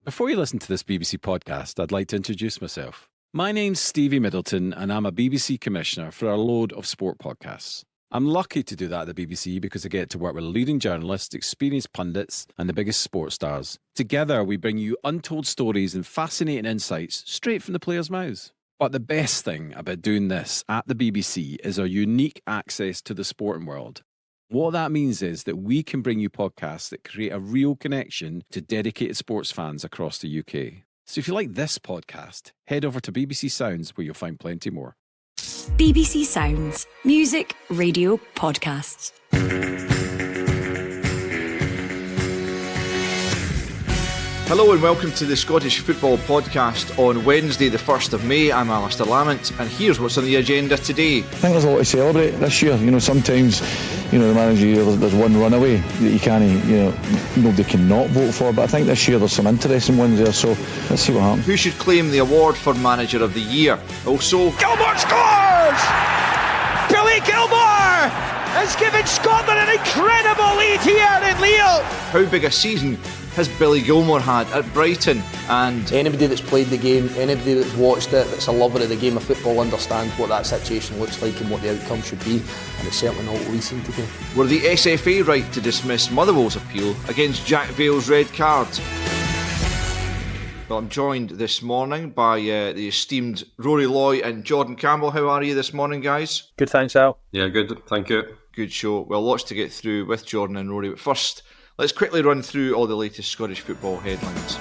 Before you listen to this BBC podcast, I'd like to introduce myself. My name's Stevie Middleton and I'm a BBC Commissioner for a load of sport podcasts. I'm lucky to do that at the BBC because I get to work with leading journalists, experienced pundits and the biggest sports stars. Together we bring you untold stories and fascinating insights straight from the players' mouths. But the best thing about doing this at the BBC is our unique access to the sporting world. What that means is that we can bring you podcasts that create a real connection to dedicated sports fans across the UK. So if you like this podcast, head over to BBC Sounds where you'll find plenty more. BBC Sounds. Music, radio, podcasts. Hello and welcome to the Scottish Football Podcast on Wednesday the 1st of May. I'm Alasdair Lamont and here's what's on the agenda today. I think there's a lot to celebrate this year. Sometimes, the manager, there's one runaway that you can't, nobody can not vote for. But I think this year there's some interesting ones there, so let's see what happens. Who should claim the award for Manager of the Year? Also, Gilmour scores! Billy Gilmour has given Scotland an incredible lead here in Lille. How big a season has Billy Gilmour had at Brighton? And anybody that's played the game, anybody that's watched it, that's a lover of the game of football, understands what that situation looks like and what the outcome should be, and it's certainly not what we seem to do. Were the SFA right to dismiss Motherwell's appeal against Jack Vale's red card? Well, I'm joined this morning by the esteemed Rory Loy and Jordan Campbell. How are you this morning, guys? Good, thanks, Al. Yeah, good, thank you. Good show. Well, lots to get through with Jordan and Rory, but first, let's quickly run through all the latest Scottish football headlines.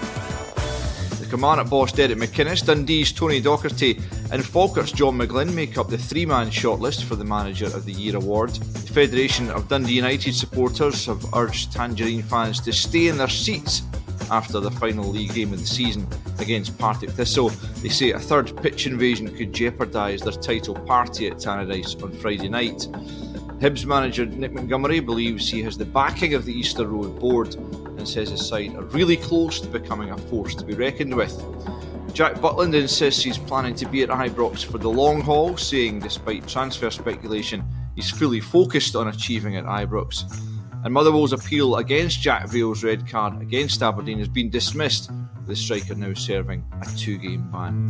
The Kilmarnock boss Derek McInnes, Dundee's Tony Docherty and Falkirk's John McGlynn make up the three-man shortlist for the Manager of the Year award. The Federation of Dundee United supporters have urged Tangerine fans to stay in their seats after the final league game of the season against Partick Thistle. They say a third pitch invasion could jeopardise their title party at Tannadice on Friday night. Hibs manager Nick Montgomery believes he has the backing of the Easter Road board and says his side are really close to becoming a force to be reckoned with. Jack Butland insists he's planning to be at Ibrox for the long haul, saying despite transfer speculation he's fully focused on achieving at Ibrox. And Motherwell's appeal against Jack Vale's red card against Aberdeen has been dismissed, with the striker now serving a 2-game ban.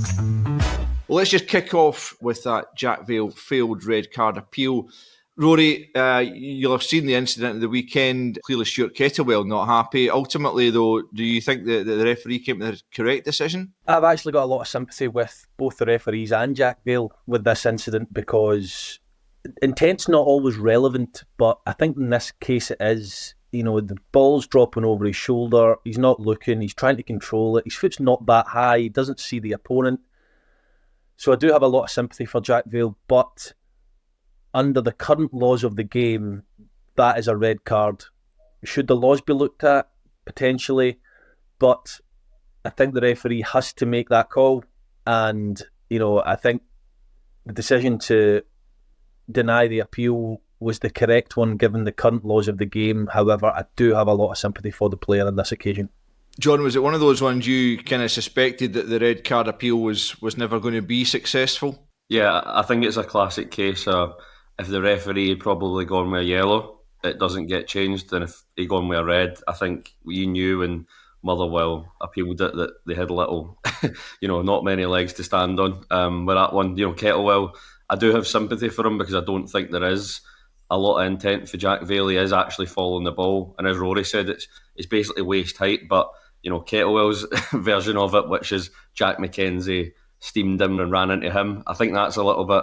Well, let's just kick off with that Jack Vale failed red card appeal. Rory, you'll have seen the incident of the weekend. Clearly Stuart Kettlewell not happy. Ultimately, though, do you think that the referee came to the correct decision? I've actually got a lot of sympathy with both the referees and Jack Vale with this incident because intent's not always relevant, but I think in this case it is. The ball's dropping over his shoulder, he's not looking, he's trying to control it, his foot's not that high, he doesn't see the opponent. So I do have a lot of sympathy for Jack Vale, but under the current laws of the game, that is a red card. Should the laws be looked at? Potentially. But I think the referee has to make that call. And, I think the decision to deny the appeal was the correct one given the current laws of the game. However, I do have a lot of sympathy for the player on this occasion. John, was it one of those ones you kind of suspected that the red card appeal was never going to be successful? Yeah, I think it's a classic case of if the referee had probably gone with a yellow, it doesn't get changed. And if he'd gone with a red, I think you knew when Motherwell appealed it that they had little, not many legs to stand on. With that one, Kettlewell, I do have sympathy for him because I don't think there is a lot of intent for Jack Vale. He is actually following the ball. And as Rory said, it's basically waist height. But, Kettlewell's version of it, which is Jack McKenzie steamed him and ran into him, I think that's a little bit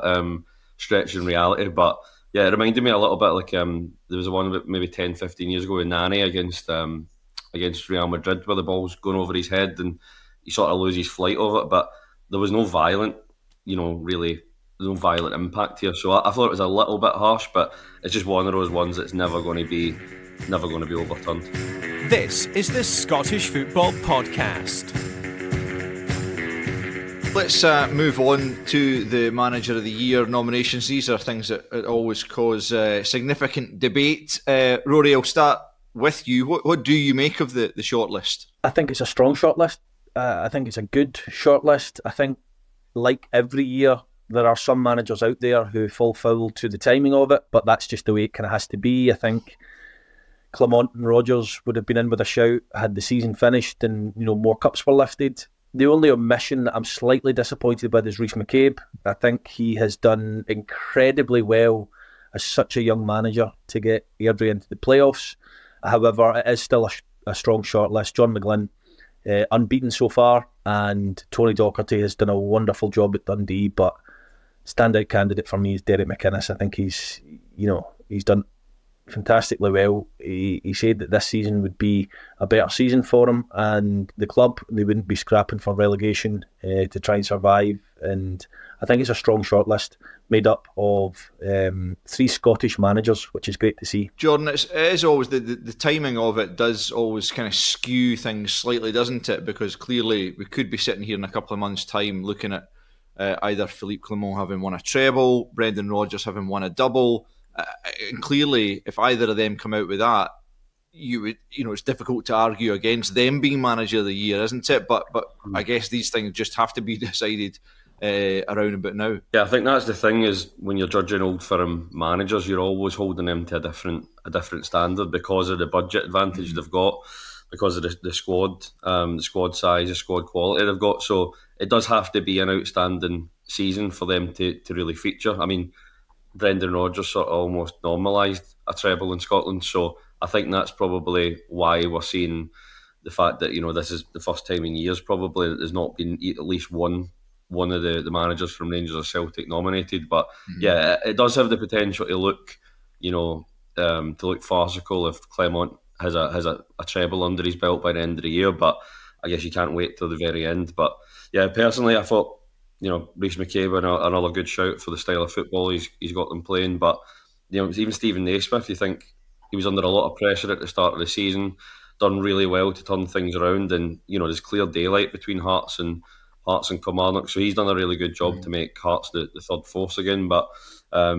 stretch in reality. But yeah, it reminded me a little bit like there was one about maybe 10-15 years ago in Nani against Real Madrid where the ball's going over his head and he sort of loses flight of it, but there was no violent impact here, so I thought it was a little bit harsh, but it's just one of those ones that's never going to be overturned. This is the Scottish Football Podcast. Let's move on to the Manager of the Year nominations. These are things that always cause significant debate. Rory, I'll start with you. What do you make of the shortlist? I think it's a strong shortlist. I think it's a good shortlist. I think, like every year, there are some managers out there who fall foul to the timing of it, but that's just the way it kind of has to be. I think Lamont and Rodgers would have been in with a shout had the season finished and more cups were lifted. The only omission that I'm slightly disappointed with is Rhys McCabe. I think he has done incredibly well as such a young manager to get Airdrie into the playoffs. However, it is still a strong shortlist. John McGlynn, unbeaten so far, and Tony Docherty has done a wonderful job at Dundee, but standout candidate for me is Derek McInnes. I think he's done fantastically well. He said that this season would be a better season for him and the club. They wouldn't be scrapping for relegation to try and survive. And I think it's a strong shortlist made up of 3 Scottish managers, which is great to see. Jordan, it is always the timing of it does always kind of skew things slightly, doesn't it? Because clearly we could be sitting here in a couple of months' time looking at either Philippe Clement having won a treble, Brendan Rodgers having won a double. And clearly, if either of them come out with that, it's difficult to argue against them being manager of the year, isn't it? But I guess these things just have to be decided around about now. Yeah, I think that's the thing, is when you're judging old firm managers, you're always holding them to a different standard because of the budget advantage they've got, because of the squad size, the squad quality they've got. So it does have to be an outstanding season for them to really feature. I mean, Brendan Rodgers sort of almost normalised a treble in Scotland, so I think that's probably why we're seeing the fact that this is the first time in years probably that there's not been at least one of the managers from Rangers or Celtic nominated. But yeah, it does have the potential to look farcical if Clement has a treble under his belt by the end of the year. But I guess you can't wait till the very end. But yeah, personally, I thought Rhys McCabe another good shout for the style of football he's got them playing. But even Stephen Naismith, you think he was under a lot of pressure at the start of the season, done really well to turn things around, and there's clear daylight between Hearts and Kilmarnock, so he's done a really good job to make Hearts the third force again. But I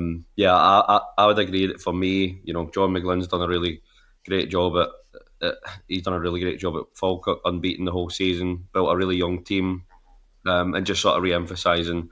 would agree that for me, John McGlynn's done a really great job at Falkirk, unbeaten the whole season, built a really young team. And just sort of re-emphasising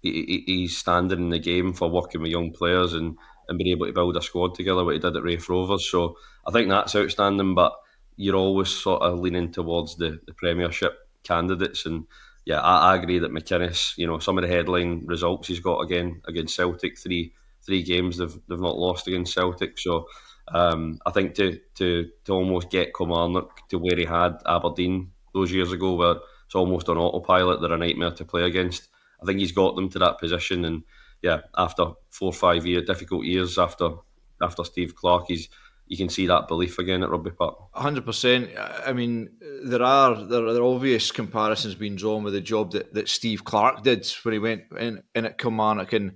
he's standing in the game for working with young players and being able to build a squad together, what he did at Raith Rovers. So I think that's outstanding, but you're always sort of leaning towards the Premiership candidates. And yeah, I agree that McInnes, some of the headline results he's got again against Celtic, three games they've not lost against Celtic. So I think to almost get Kilmarnock to where he had Aberdeen those years ago, where it's almost on autopilot, they're a nightmare to play against. I think he's got them to that position, and yeah, after 4 or 5 difficult years after Steve Clarke, you can see that belief again at Rugby Park. 100%. I mean, there are obvious comparisons being drawn with the job that Steve Clarke did when he went in at Kilmarnock, and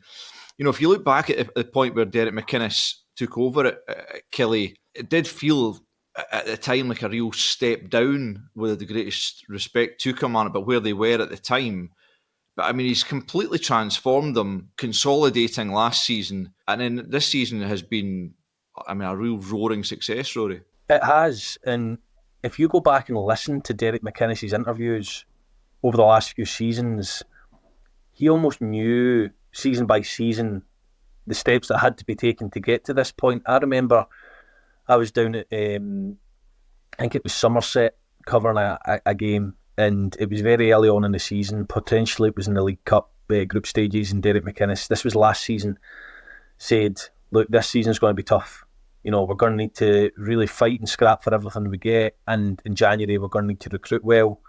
if you look back at the point where Derek McInnes took over at Killie, it did feel at the time like a real step down, with the greatest respect to Kilmarnock, but where they were at the time. But I mean, he's completely transformed them, consolidating last season, and then this season has been, a real roaring success, Rory. It has, and if you go back and listen to Derek McInnes' interviews over the last few seasons, he almost knew season by season the steps that had to be taken to get to this point. I remember I was down at, I think it was Somerset, covering a game, and it was very early on in the season. Potentially it was in the League Cup group stages, and Derek McInnes, this was last season, said, look, this season's going to be tough. We're going to need to really fight and scrap for everything we get, and in January we're going to need to recruit well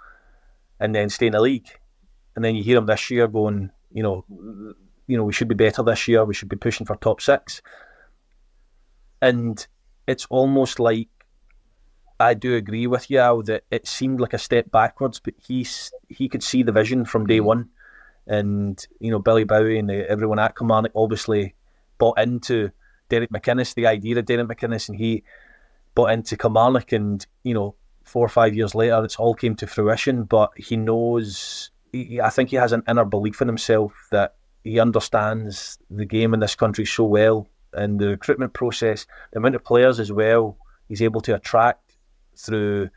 and then stay in the league. And then you hear him this year going, we should be better this year, we should be pushing for top 6. And it's almost like, I do agree with you, Al, that it seemed like a step backwards, but he could see the vision from day one. And, Billy Bowie and everyone at Kilmarnock obviously bought into Derek McInnes, the idea of Derek McInnes, and he bought into Kilmarnock, and 4 or 5 years later it's all came to fruition. But he knows, I think he has an inner belief in himself that he understands the game in this country so well, and the recruitment process, the amount of players as well he's able to attract through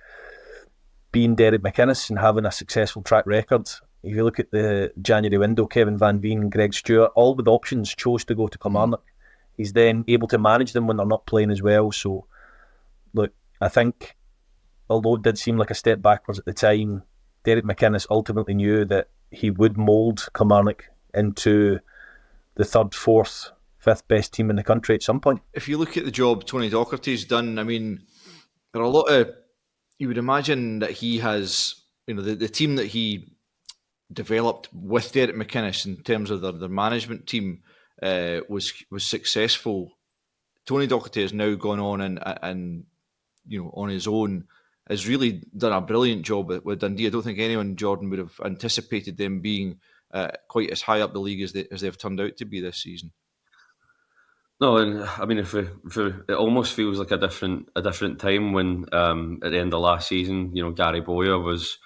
being Derek McInnes and having a successful track record. If you look at the January window, Kevin Van Veen, Greg Stewart, all with options chose to go to Kilmarnock. He's then able to manage them when they're not playing as well. So look, I think, although it did seem like a step backwards at the time, Derek McInnes ultimately knew that he would mould Kilmarnock into the 3rd, 4th, 5th best team in the country at some point. If you look at the job Tony Docherty's done, I mean, there are a lot of, you would imagine that he has, the team that he developed with Derek McInnes in terms of their management team was successful. Tony Docherty has now gone on and on his own has really done a brilliant job with Dundee. I don't think anyone, Jordan, would have anticipated them being quite as high up the league as they've turned out to be this season. No, and I mean, if it almost feels like a different time when at the end of last season, Gary Bowyer was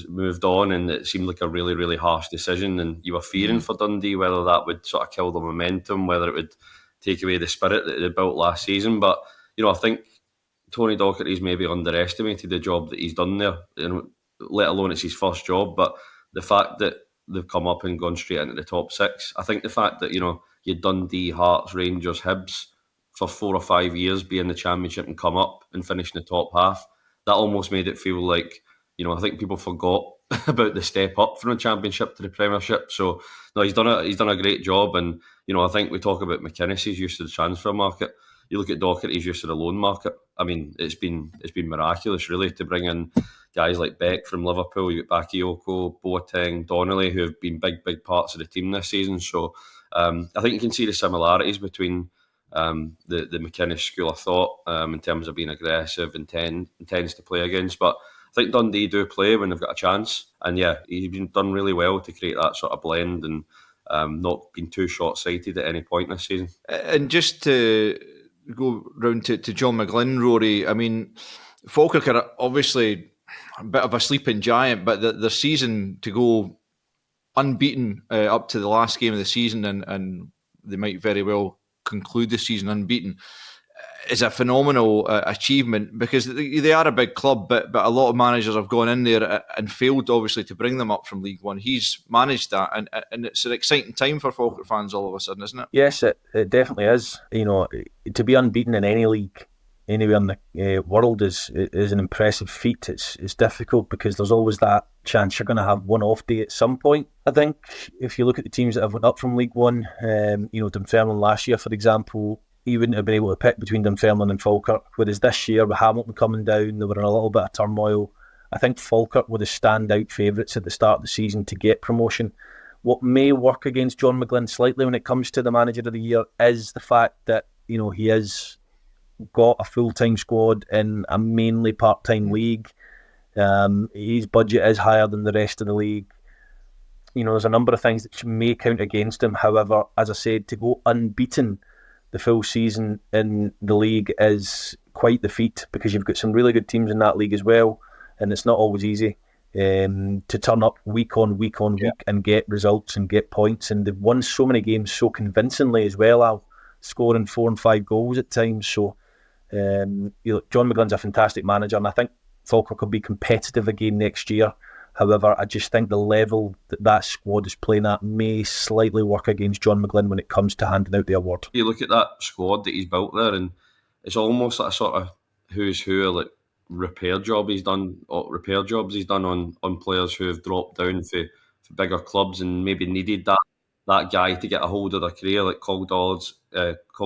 moved on, and it seemed like a really, really harsh decision, and you were fearing for Dundee whether that would sort of kill the momentum, whether it would take away the spirit that they built last season. But I think Tony Docherty's maybe underestimated the job that he's done there, let alone it's his first job. But the fact that they've come up and gone straight into the top 6, I think the fact that you Dundee, Hearts, Rangers, Hibs for 4 or 5 years be in the Championship and come up and finish in the top half, that almost made it feel like, I think people forgot about the step up from the Championship to the Premiership. So no, he's done a great job, and I think we talk about McInnes' use of the transfer market. You look at Docherty's use of the loan market. I mean, it's been miraculous, really, to bring in guys like Beck from Liverpool. You got Bakayoko, Boateng, Donnelly, who have been big parts of the team this season. So I think you can see the similarities between the McInnes school of thought in terms of being aggressive, intends to play against. But I think Dundee do play when they've got a chance. And yeah, he's been done really well to create that sort of blend and not been too short-sighted at any point this season. And just to go round to John McGlynn, Rory, I mean, Falkirk are obviously a bit of a sleeping giant, but their season to go unbeaten up to the last game of the season, and they might very well conclude the season unbeaten, is a phenomenal achievement, because they are a big club, but a lot of managers have gone in there and failed, obviously, to bring them up from League One. He's managed that, and it's an exciting time for Falkirk fans all of a sudden, isn't it? Yes, it definitely is. To be unbeaten in any league anywhere in the world is an impressive feat. It's difficult because there's always that chance you're going to have one off day at some point. I think if you look at the teams that have went up from League One, Dunfermline last year, for example, you wouldn't have been able to pick between Dunfermline and Falkirk, whereas this year with Hamilton coming down, they were in a little bit of turmoil. I think Falkirk were the standout favourites at the start of the season to get promotion. What may work against John McGlynn slightly when it comes to the Manager of the Year is the fact that he has got a full-time squad in a mainly part-time league. His budget is higher than the rest of the league. There's a number of things that may count against him. However, as I said, to go unbeaten the full season in the league is quite the feat, because you've got some really good teams in that league as well, and it's not always easy to turn up week on week and get results and get points. And they've won so many games so convincingly as well, Al, scoring 4 and 5 goals at times. So John McGlynn's a fantastic manager, and I think Falkirk will be competitive again next year. However, I just think the level that squad is playing at may slightly work against John McGlynn when it comes to handing out the award. You look at that squad that he's built there, and it's almost like a sort of who's who, like repair jobs he's done on players who have dropped down for bigger clubs and maybe needed that guy to get a hold of their career, like Col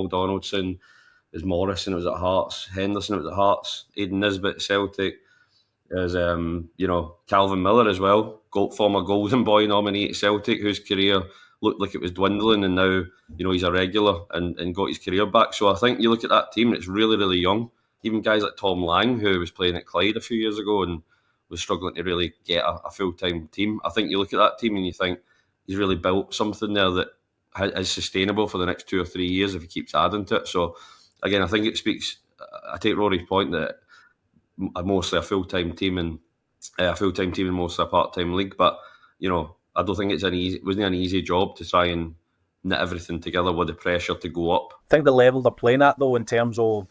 Donaldson, there's Morrison, it was at Hearts, Henderson, it was at Hearts, Aidan Nisbet at Celtic. There's Calvin Miller as well, former Golden Boy nominee at Celtic, whose career looked like it was dwindling, and now he's a regular and got his career back. So I think you look at that team, it's really, really young. Even guys like Tom Lang, who was playing at Clyde a few years ago and was struggling to really get a full-time team. I think you look at that team and you think he's really built something there that is sustainable for the next 2 or 3 years if he keeps adding to it. So again, I think it speaks, I take Rory's point that mostly a full-time team and mostly a part-time league, but I don't think it wasn't an easy job to try and knit everything together with the pressure to go up. I think the level they're playing at, though, in terms of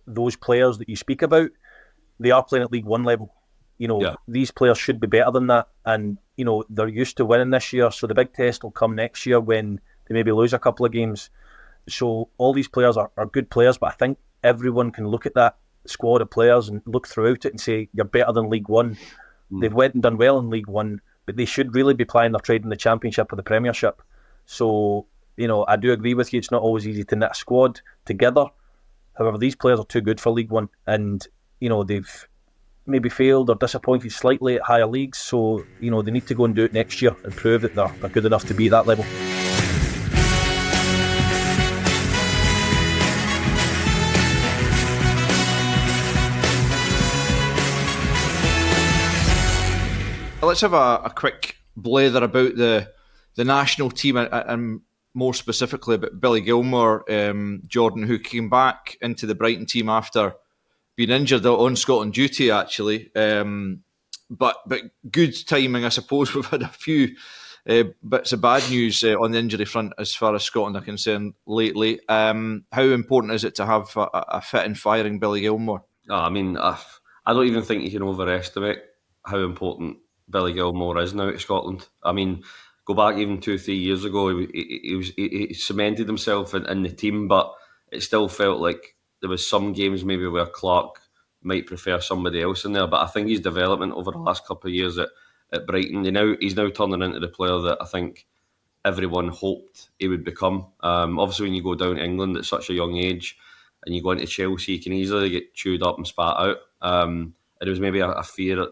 those players that you speak about, they are playing at League One level. These players should be better than that, and they're used to winning this year, so the big test will come next year when they maybe lose a couple of games. So all these players are good players, but I think everyone can look at that squad of players and look throughout it and say you're better than League One. They've went and done well in League One, but they should really be plying their trade in the Championship or the Premiership. So, I do agree with you, it's not always easy to knit a squad together. However, these players are too good for League One, and they've maybe failed or disappointed slightly at higher leagues, so they need to go and do it next year and prove that they're good enough to be at that level. Let's have a quick blather about the national team and more specifically about Billy Gilmour, Jordan, who came back into the Brighton team after being injured on Scotland duty, actually. But good timing, I suppose. We've had a few bits of bad news on the injury front as far as Scotland are concerned lately. How important is it to have a fit and firing Billy Gilmour? I don't even think you can overestimate how important Billy Gilmour is now to Scotland. Go back even 2-3 years ago, he cemented himself in the team, but it still felt like there was some games maybe where Clark might prefer somebody else in there. But I think his development over the last couple of years at Brighton, he's now turning into the player that I think everyone hoped he would become. Obviously, when you go down to England at such a young age and you go into Chelsea, you can easily get chewed up and spat out. And there was maybe a fear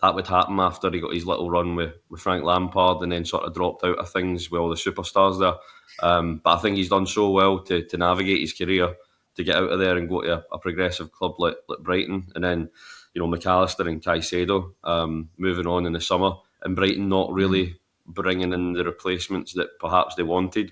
that would happen after he got his little run with Frank Lampard and then sort of dropped out of things with all the superstars there. But I think he's done so well to navigate his career, to get out of there and go to a progressive club like Brighton. And then, McAllister and Caicedo moving on in the summer, and Brighton not really bringing in the replacements that perhaps they wanted,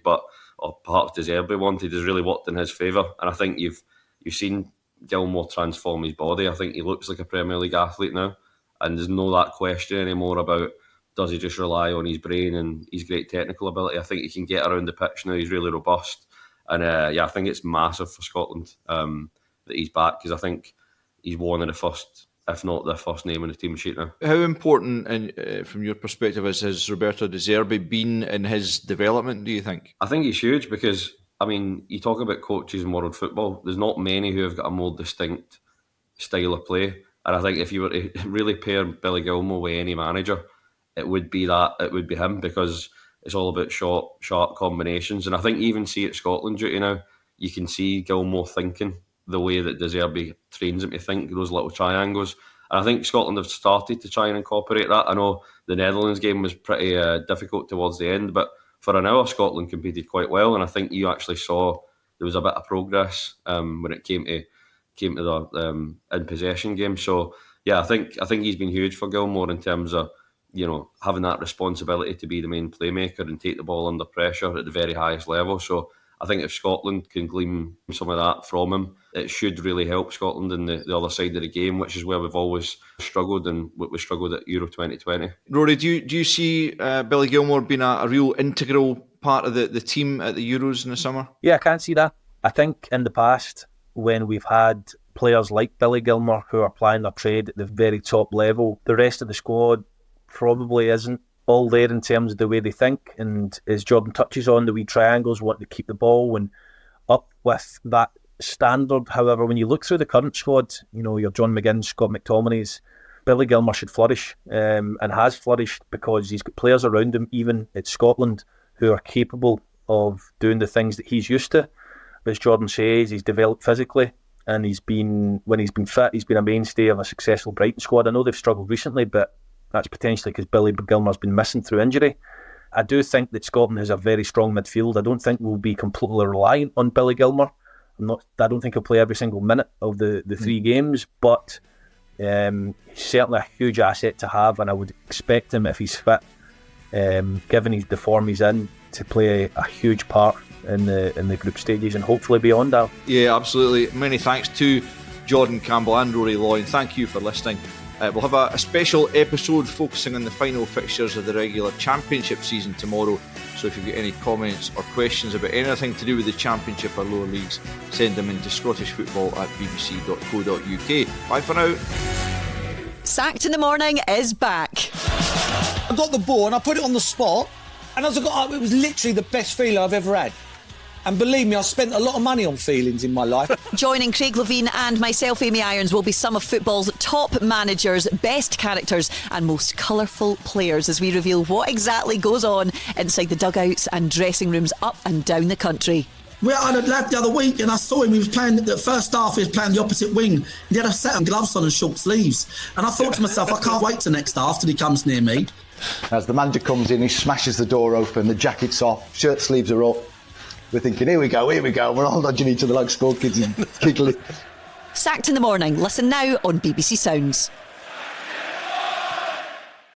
or perhaps De Zerbi wanted, has really worked in his favour. And I think you've seen Gilmour transform his body. I think he looks like a Premier League athlete now. And there's no that question anymore about does he just rely on his brain and his great technical ability. I think he can get around the pitch now. He's really robust. And I think it's massive for Scotland that he's back, because I think he's one of the first, if not the first name on the team sheet now. How important, from your perspective, has Roberto De Zerbi been in his development, do you think? I think he's huge because, you talk about coaches in world football, there's not many who have got a more distinct style of play. And I think if you were to really pair Billy Gilmour with any manager, it would be him, because it's all about sharp combinations. And I think you even see at Scotland duty now, you can see Gilmour thinking the way that De Zerbi trains him to think, those little triangles. And I think Scotland have started to try and incorporate that. I know the Netherlands game was pretty difficult towards the end, but for an hour Scotland competed quite well. And I think you actually saw there was a bit of progress when it came to the in possession game. So yeah, I think he's been huge for Gilmour in terms of having that responsibility to be the main playmaker and take the ball under pressure at the very highest level. So I think if Scotland can glean some of that from him, it should really help Scotland in the other side of the game, which is where we've always struggled, and we struggled at Euro 2020. Rory, do you see Billy Gilmour being a real integral part of the team at the Euros in the summer? Yeah, I can see that. I think in the past, when we've had players like Billy Gilmour who are plying their trade at the very top level, the rest of the squad probably isn't all there in terms of the way they think. And as Jordan touches on, the wee triangles, wanting to keep the ball and up with that standard. However, when you look through the current squad, your John McGinn, Scott McTominay's, Billy Gilmour should flourish and has flourished because he's got players around him, even at Scotland, who are capable of doing the things that he's used to. But as Jordan says, he's developed physically, and when he's been fit, he's been a mainstay of a successful Brighton squad. I know they've struggled recently, but that's potentially because Billy Gilmour's been missing through injury. I do think that Scotland has a very strong midfield. I don't think we'll be completely reliant on Billy Gilmour. I don't think he'll play every single minute of the 3 games, but he's certainly a huge asset to have, and I would expect him, if he's fit, given the form he's in, to play a huge part in the group stages and hopefully beyond that. Yeah, absolutely. Many thanks to Jordan, Campbell and Rory Loy, and thank you for listening. We'll have a special episode focusing on the final fixtures of the regular Championship season tomorrow, so if you've got any comments or questions about anything to do with the Championship or lower leagues, send them into scottishfootball@bbc.co.uk. Bye for now. Sacked in the Morning is back. I got the ball and I put it on the spot, and as I got up, it was literally the best feeling I've ever had. And believe me, I've spent a lot of money on feelings in my life. Joining Craig Levine and myself, Amy Irons, will be some of football's top managers, best characters and most colourful players as we reveal what exactly goes on inside the dugouts and dressing rooms up and down the country. I had a lad the other week and I saw him, he was playing, the first half he was playing the opposite wing. He had a set of gloves on and short sleeves. And I thought to myself, I can't wait till next half till he comes near me. As the manager comes in, he smashes the door open, the jacket's off, shirt sleeves are up. We're thinking, here we go. We're all nudging each other like school kids and giggling. Sacked in the Morning. Listen now on BBC Sounds.